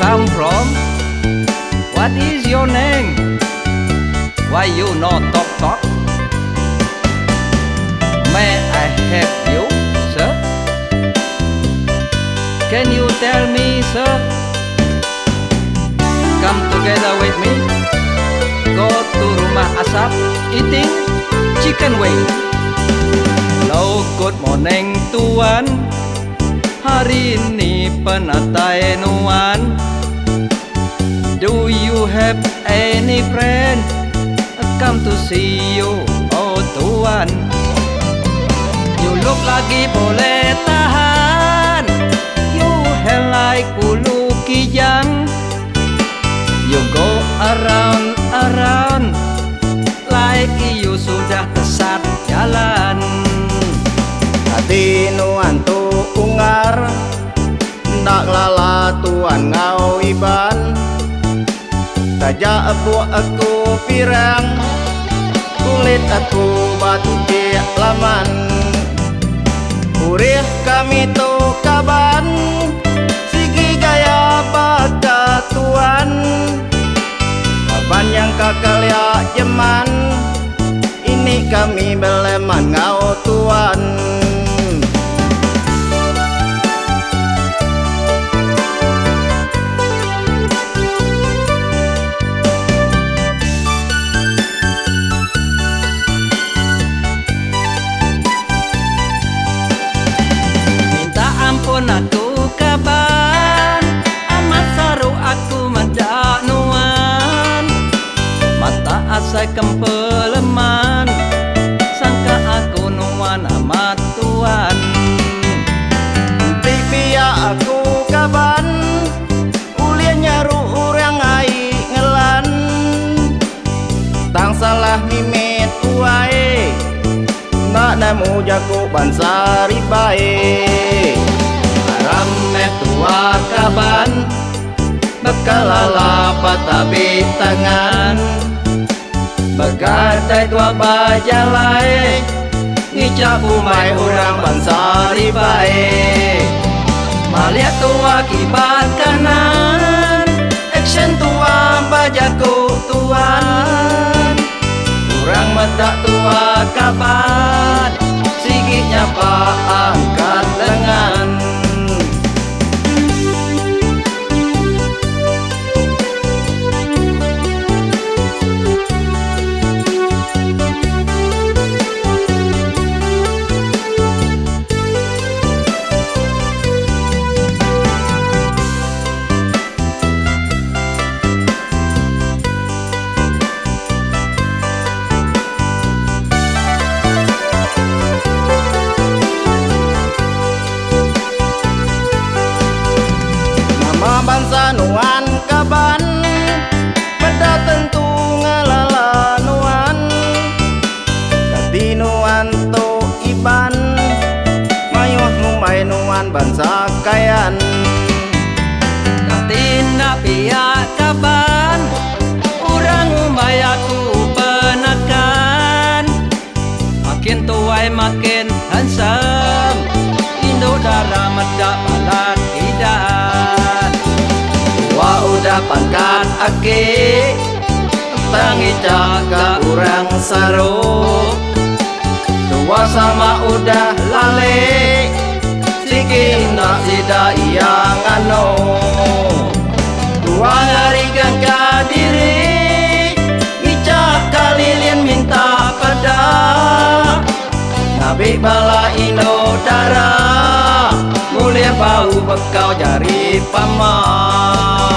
come from? What is your name? Why you no talk? May I help you, sir? Can you tell me, sir? Come together with me. Go to Rumah Asap, eating chicken wing. Hello, good morning tuan. Hari ini penatai nuan. Do you have any friend come to see you, oh tuan? You look lagi boleh tahan. You have like bulu kijang. You go around like you sudah tersat jalan. Hati nuan tu ungar, ndak lala tuan ngau iban. Tajak buat aku pirang, kulit aku batu tiak laman. Urih kami tu kaban, sigi gaya baka tuan. Kaban yang kakal ya jeman, ini kami beleman ngau tuan. Aku kaban, amat saru aku mendak nuan. Mata asai kempeleman, sangka aku nuan amat tuan. Biar aku kaban, ulian nyaru orang ai ngelan. Tang salah mimit uai, nak nemu jago bansa ribae. Rame tua kaban, bekalala patabi tangan. Begadai tua bajalai, ngicap umai orang bangsa ribae. Malihat tua kibat kanan, action tua bajaku tuan. Orang medak tua kaban, sikitnya pak angkat lengan. Bangsa nuan kaban, pada tentu ngalala nuan. Kati nuan to iban, mayuh mumbai nuan bangsa kayan. Kati na pihak kaban, orang mumbai aku penekan. Makin tuai makin handsome, Indo darah medak balat hidan. Udah pangkat ake, tangi jaga orang saru. Tua sama udah lale, siki nak sida yang anu. Tua ngari gangga diri, ngicak kalilin minta pada. Nabi bala Indo darah, mulia bau bekau jari paman.